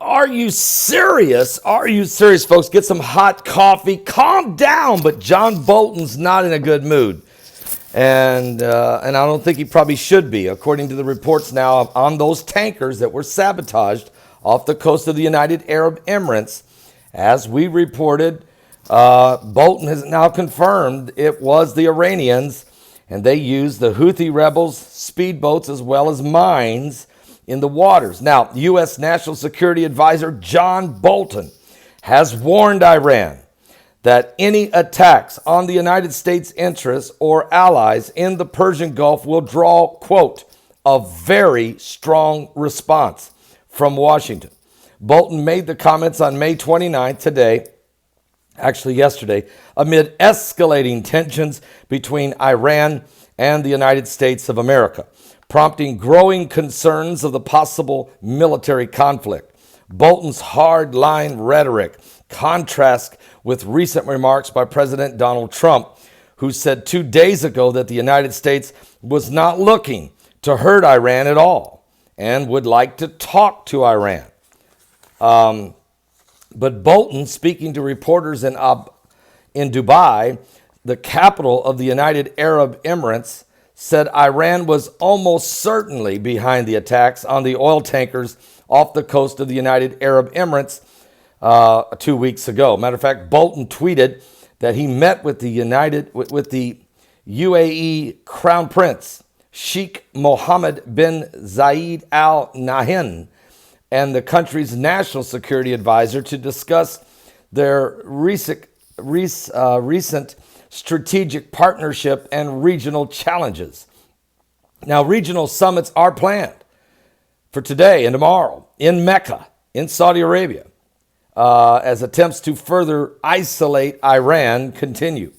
Are you serious? Are you serious, folks? Get some hot coffee. Calm down. But John Bolton's not in a good mood. And I don't think he probably should be, according to the reports now on those tankers that were sabotaged off the coast of the United Arab Emirates. As we reported, Bolton has now confirmed it was the Iranians, and they used the Houthi rebels' speedboats as well as mines in the waters. Now, U.S. National Security Advisor John Bolton has warned Iran that any attacks on the United States interests or allies in the Persian Gulf will draw, quote, a very strong response from Washington. Bolton made the comments on May 29th, yesterday, amid escalating tensions between Iran and the United States of America, prompting growing concerns of the possible military conflict. Bolton's hard-line rhetoric contrasts with recent remarks by President Donald Trump, who said 2 days ago that the United States was not looking to hurt Iran at all and would like to talk to Iran. But Bolton, speaking to reporters in Dubai, the capital of the United Arab Emirates, said Iran was almost certainly behind the attacks on the oil tankers off the coast of the United Arab Emirates 2 weeks ago. Matter of fact, Bolton tweeted that he met with the UAE Crown Prince Sheikh Mohammed bin Zayed Al Nahyan and the country's national security advisor to discuss their recent strategic partnership and regional challenges. Now, regional summits are planned for today and tomorrow in Mecca, in Saudi Arabia, as attempts to further isolate Iran continue.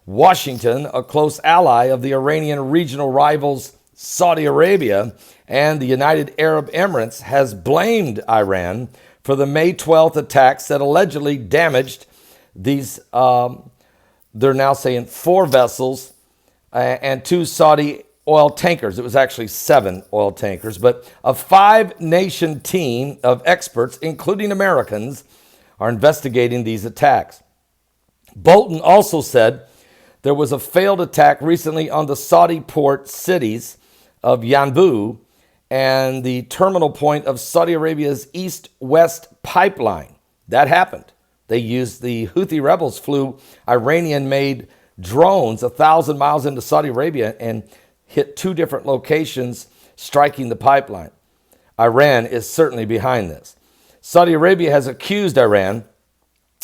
Washington, a close ally of the Iranian regional rivals Saudi Arabia and the United Arab Emirates, has blamed Iran for the May 12th attacks that allegedly damaged these, they're now saying 4 vessels and 2 Saudi oil tankers. It was actually 7 oil tankers, but a 5-nation team of experts, including Americans, are investigating these attacks. Bolton also said there was a failed attack recently on the Saudi port cities of Yanbu and the terminal point of Saudi Arabia's east-west pipeline. That happened. They used the Houthi rebels flew Iranian-made drones 1,000 miles into Saudi Arabia and hit 2 different locations, striking the pipeline. Iran is certainly behind this. Saudi Arabia has accused Iran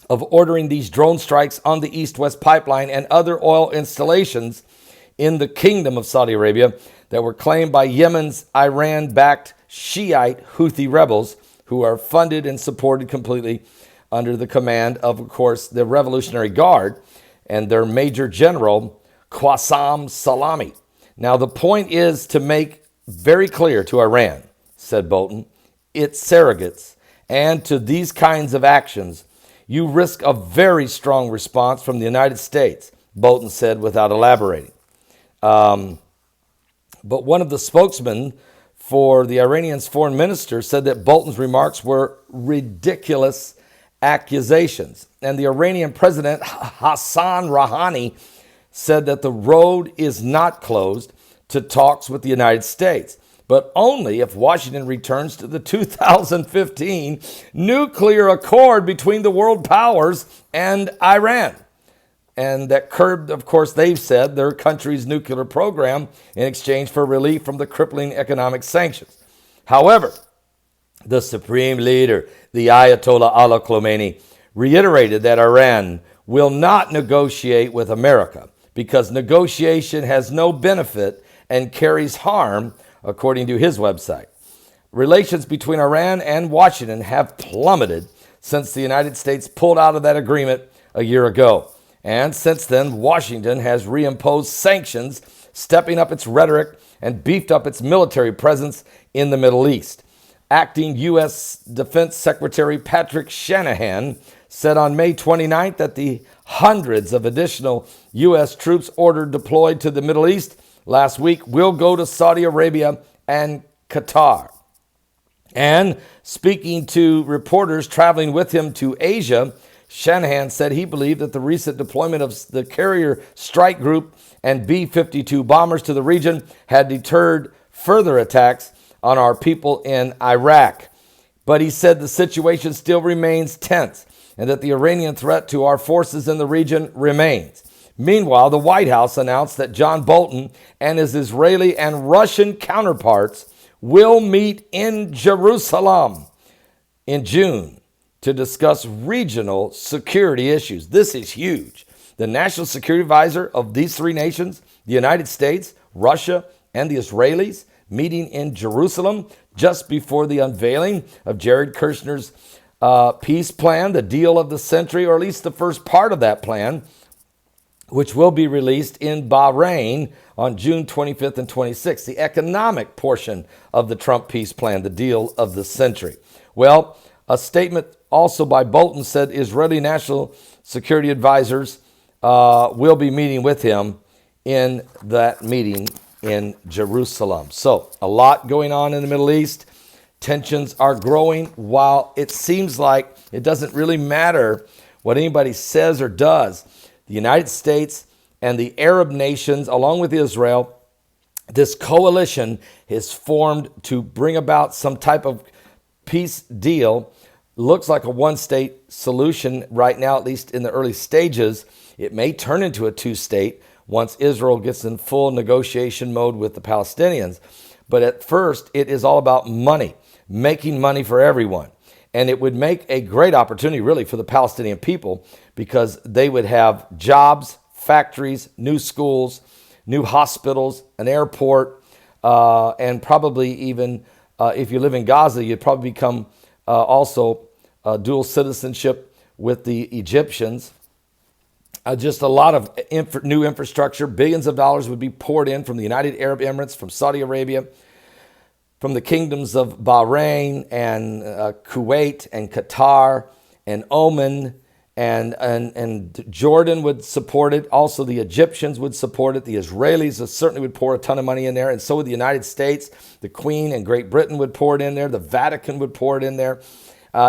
of ordering these drone strikes on the east-west pipeline and other oil installations in the Kingdom of Saudi Arabia that were claimed by Yemen's Iran-backed Shiite Houthi rebels, who are funded and supported completely under the command of course, the Revolutionary Guard and their Major General, Qassam Salami. Now, the point is to make very clear to Iran, said Bolton, its surrogates, and to these kinds of actions, you risk a very strong response from the United States, Bolton said without elaborating. But one of the spokesmen for the Iranian's foreign minister said that Bolton's remarks were ridiculous accusations. And the Iranian president, Hassan Rouhani, said that the road is not closed to talks with the United States, but only if Washington returns to the 2015 nuclear accord between the world powers and Iran. And that curbed, of course, they've said, their country's nuclear program in exchange for relief from the crippling economic sanctions. However, the supreme leader, the Ayatollah Ali Khamenei, reiterated that Iran will not negotiate with America because negotiation has no benefit and carries harm, according to his website. Relations between Iran and Washington have plummeted since the United States pulled out of that agreement a year ago. And since then, Washington has reimposed sanctions, stepping up its rhetoric and beefed up its military presence in the Middle East. Acting U.S. Defense Secretary Patrick Shanahan said on May 29th that the hundreds of additional U.S. troops ordered deployed to the Middle East last week will go to Saudi Arabia and Qatar. And speaking to reporters traveling with him to Asia, Shanahan said he believed that the recent deployment of the Carrier Strike Group and B-52 bombers to the region had deterred further attacks on our people in Iraq. But he said the situation still remains tense and that the Iranian threat to our forces in the region remains. Meanwhile, the White House announced that John Bolton and his Israeli and Russian counterparts will meet in Jerusalem in June to discuss regional security issues. This is huge. The national security advisor of these three nations, the United States, Russia, and the Israelis, meeting in Jerusalem just before the unveiling of Jared Kushner's peace plan, the deal of the century, or at least the first part of that plan, which will be released in Bahrain on June 25th and 26th, the economic portion of the Trump peace plan, the deal of the century. Well, a statement also by Bolton said Israeli national security advisors will be meeting with him in that meeting in Jerusalem. So a lot going on in the Middle East. Tensions are growing while it seems like it doesn't really matter what anybody says or does. The United States and the Arab nations, along with Israel, this coalition is formed to bring about some type of peace deal. Looks like a one-state solution right now, at least in the early stages. It may turn into a two-state once Israel gets in full negotiation mode with the Palestinians. But at first, it is all about money, making money for everyone. And it would make a great opportunity, really, for the Palestinian people because they would have jobs, factories, new schools, new hospitals, an airport, and probably even if you live in Gaza, you'd probably become also dual citizenship with the Egyptians. Just a lot of new infrastructure. Billions of dollars would be poured in from the United Arab Emirates, from Saudi Arabia, from the kingdoms of Bahrain and Kuwait and Qatar and Oman and Jordan would support it. Also, the Egyptians would support it. The Israelis certainly would pour a ton of money in there. And so would the United States. The Queen and Great Britain would pour it in there. The Vatican would pour it in there.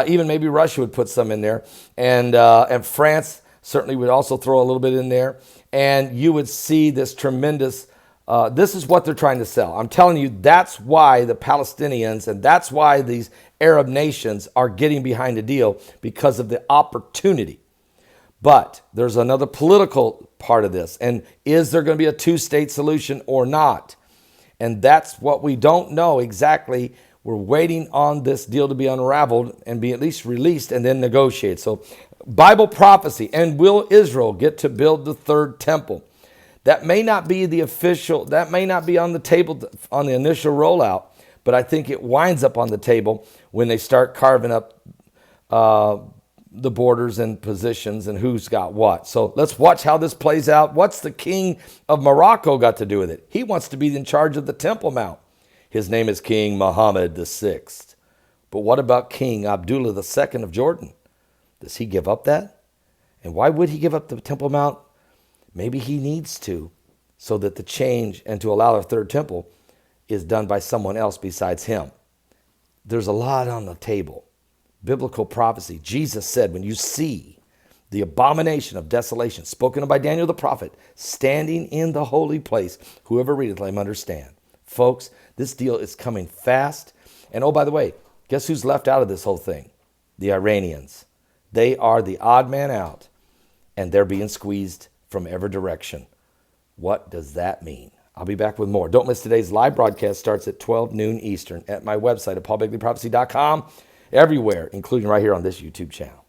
Even maybe Russia would put some in there. And France certainly would also throw a little bit in there. And you would see this tremendous, this is what they're trying to sell. I'm telling you, that's why the Palestinians and that's why these Arab nations are getting behind the deal, because of the opportunity. But there's another political part of this. And is there going to be a two-state solution or not? And that's what we don't know exactly. We're waiting on this deal to be unraveled and be at least released and then negotiated. So Bible prophecy, and will Israel get to build the third temple? That may not be the official, that may not be on the table on the initial rollout, but I think it winds up on the table when they start carving up the borders and positions and who's got what. So let's watch how this plays out. What's the king of Morocco got to do with it? He wants to be in charge of the Temple Mount. His name is King Mohammed VI. But what about King Abdullah II of Jordan? Does he give up that? And why would he give up the Temple Mount? Maybe he needs to, so that the change and to allow a third temple is done by someone else besides him. There's a lot on the table. Biblical prophecy. Jesus said, when you see the abomination of desolation spoken of by Daniel the prophet standing in the holy place, whoever readeth, let him understand. Folks, this deal is coming fast. And oh, by the way, guess who's left out of this whole thing? The Iranians. They are the odd man out, and they're being squeezed from every direction. What does that mean? I'll be back with more. Don't miss today's live broadcast. Starts at 12 noon Eastern at my website at paulbegleyprophecy.com, everywhere, including right here on this YouTube channel.